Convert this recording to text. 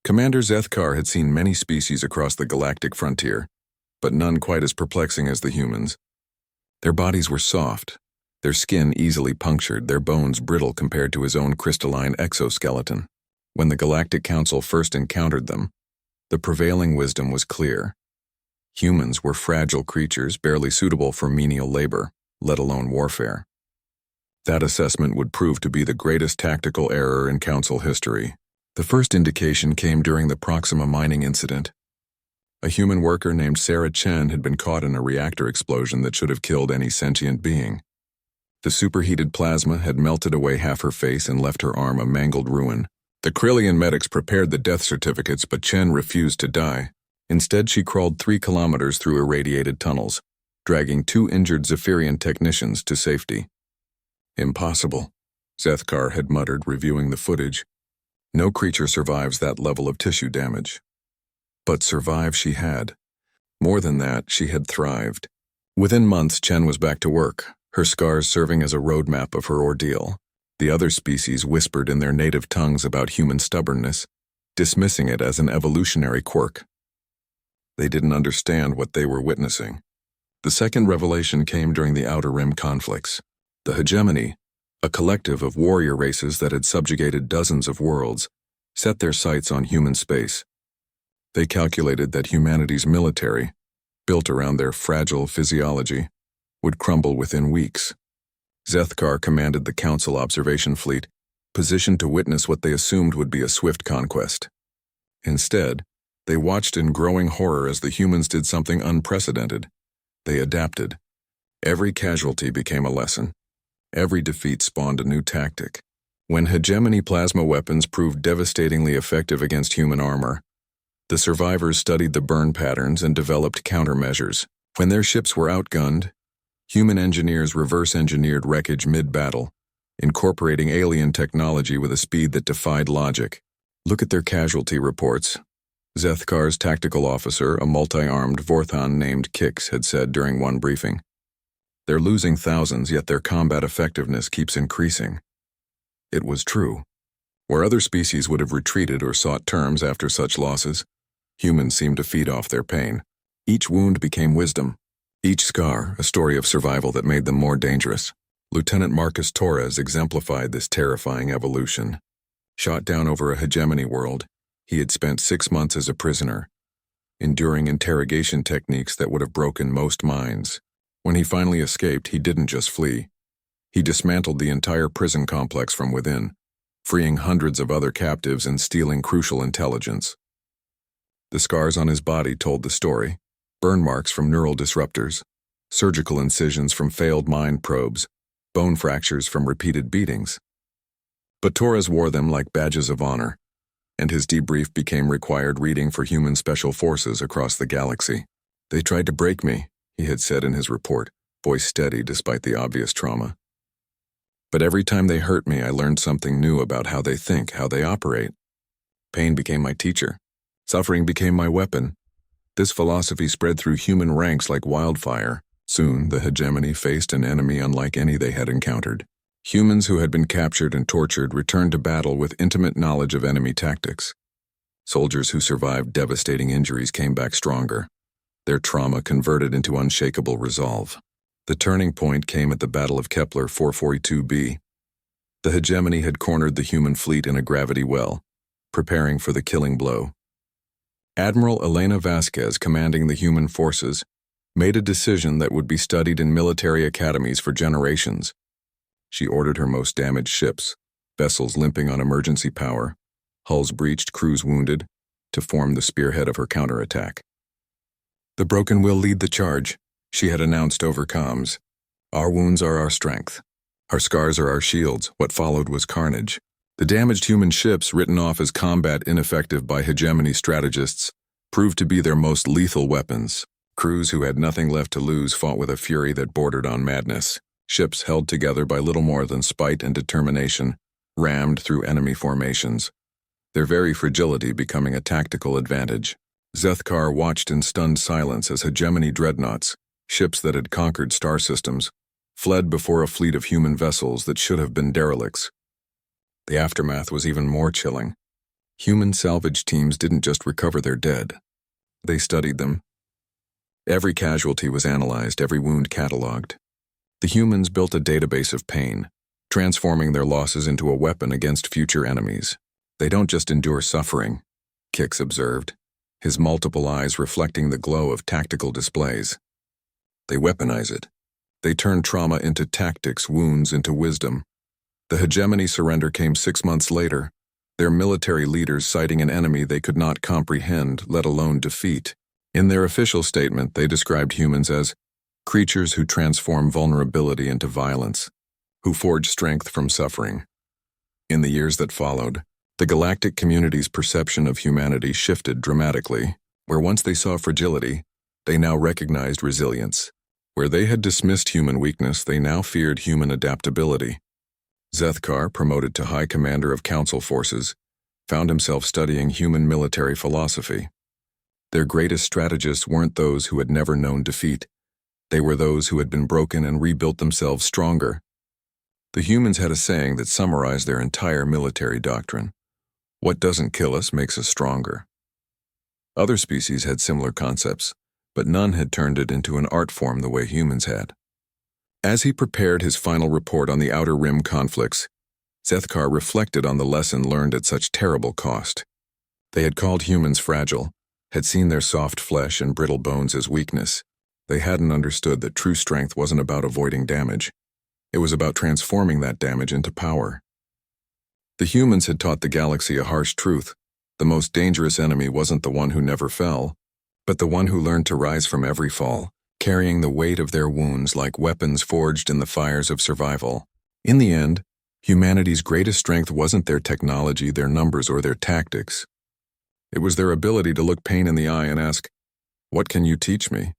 Commander Zethkar had seen many species across the galactic frontier, but none quite as perplexing as the humans. Their bodies were soft, their skin easily punctured, their bones brittle compared to his own crystalline exoskeleton. When the Galactic Council first encountered them, the prevailing wisdom was clear. Humans were fragile creatures barely suitable for menial labor, let alone warfare. That assessment would prove to be the greatest tactical error in Council history. The first indication came during the Proxima mining incident. A human worker named Sarah Chen had been caught in a reactor explosion that should have killed any sentient being. The superheated plasma had melted away half her face and left her arm a mangled ruin. The Krillian medics prepared the death certificates, but Chen refused to die. Instead, she crawled 3 kilometers through irradiated tunnels, dragging 2 injured Zephyrian technicians to safety. Impossible, Zethkar had muttered, reviewing the footage. No creature survives that level of tissue damage. But survive she had. More than that, she had thrived. Within months, Chen was back to work, her scars serving as a roadmap of her ordeal. The other species whispered in their native tongues about human stubbornness, dismissing it as an evolutionary quirk. They didn't understand what they were witnessing. The second revelation came during the Outer Rim conflicts. The hegemony, a collective of warrior races that had subjugated dozens of worlds, set their sights on human space. They calculated that humanity's military, built around their fragile physiology, would crumble within weeks. Zethkar commanded the Council observation fleet, positioned to witness what they assumed would be a swift conquest. Instead, they watched in growing horror as the humans did something unprecedented. They adapted. Every casualty became a lesson. Every defeat spawned a new tactic. When hegemony plasma weapons proved devastatingly effective against human armor, the survivors studied the burn patterns and developed countermeasures. When their ships were outgunned, human engineers reverse-engineered wreckage mid-battle, incorporating alien technology with a speed that defied logic. Look at their casualty reports. Zethkar's tactical officer, a multi-armed Vorthon named Kix, had said during one briefing. They're losing thousands, yet their combat effectiveness keeps increasing. It was true. Where other species would have retreated or sought terms after such losses, humans seemed to feed off their pain. Each wound became wisdom. Each scar, a story of survival that made them more dangerous. Lieutenant Marcus Torres exemplified this terrifying evolution. Shot down over a hegemony world, he had spent 6 months as a prisoner, enduring interrogation techniques that would have broken most minds. When he finally escaped, he didn't just flee. He dismantled the entire prison complex from within, freeing hundreds of other captives and stealing crucial intelligence. The scars on his body told the story. Burn marks from neural disruptors, surgical incisions from failed mind probes, bone fractures from repeated beatings. But Torres wore them like badges of honor, and his debrief became required reading for human special forces across the galaxy. They tried to break me, he had said in his report, voice steady despite the obvious trauma. But every time they hurt me, I learned something new about how they think, how they operate. Pain became my teacher. Suffering became my weapon. This philosophy spread through human ranks like wildfire. Soon, the hegemony faced an enemy unlike any they had encountered. Humans who had been captured and tortured returned to battle with intimate knowledge of enemy tactics. Soldiers who survived devastating injuries came back stronger, their trauma converted into unshakable resolve. The turning point came at the Battle of Kepler 442b. The hegemony had cornered the human fleet in a gravity well, preparing for the killing blow. Admiral Elena Vasquez, commanding the human forces, made a decision that would be studied in military academies for generations. She ordered her most damaged ships, vessels limping on emergency power, hulls breached, crews wounded, to form the spearhead of her counterattack. The broken will lead the charge, she had announced over comms. Our wounds are our strength. Our scars are our shields. What followed was carnage. The damaged human ships, written off as combat ineffective by hegemony strategists, proved to be their most lethal weapons. Crews who had nothing left to lose fought with a fury that bordered on madness. Ships held together by little more than spite and determination, rammed through enemy formations, their very fragility becoming a tactical advantage. Zethkar watched in stunned silence as hegemony dreadnoughts, ships that had conquered star systems, fled before a fleet of human vessels that should have been derelicts. The aftermath was even more chilling. Human salvage teams didn't just recover their dead. They studied them. Every casualty was analyzed, every wound catalogued. The humans built a database of pain, transforming their losses into a weapon against future enemies. They don't just endure suffering, Kix observed, his multiple eyes reflecting the glow of tactical displays. They weaponize it. They turn trauma into tactics, wounds into wisdom. The hegemony surrender came 6 months later, their military leaders citing an enemy they could not comprehend, let alone defeat. In their official statement, they described humans as creatures who transform vulnerability into violence, who forge strength from suffering. In the years that followed, the galactic community's perception of humanity shifted dramatically. Where once they saw fragility, they now recognized resilience. Where they had dismissed human weakness, they now feared human adaptability. Zethkar, promoted to High Commander of Council Forces, found himself studying human military philosophy. Their greatest strategists weren't those who had never known defeat. They were those who had been broken and rebuilt themselves stronger. The humans had a saying that summarized their entire military doctrine. What doesn't kill us makes us stronger. Other species had similar concepts, but none had turned it into an art form the way humans had. As he prepared his final report on the Outer Rim conflicts, Zethkar reflected on the lesson learned at such terrible cost. They had called humans fragile, had seen their soft flesh and brittle bones as weakness. They hadn't understood that true strength wasn't about avoiding damage. It was about transforming that damage into power. The humans had taught the galaxy a harsh truth. The most dangerous enemy wasn't the one who never fell, but the one who learned to rise from every fall, carrying the weight of their wounds like weapons forged in the fires of survival. In the end, humanity's greatest strength wasn't their technology, their numbers, or their tactics. It was their ability to look pain in the eye and ask, "What can you teach me?"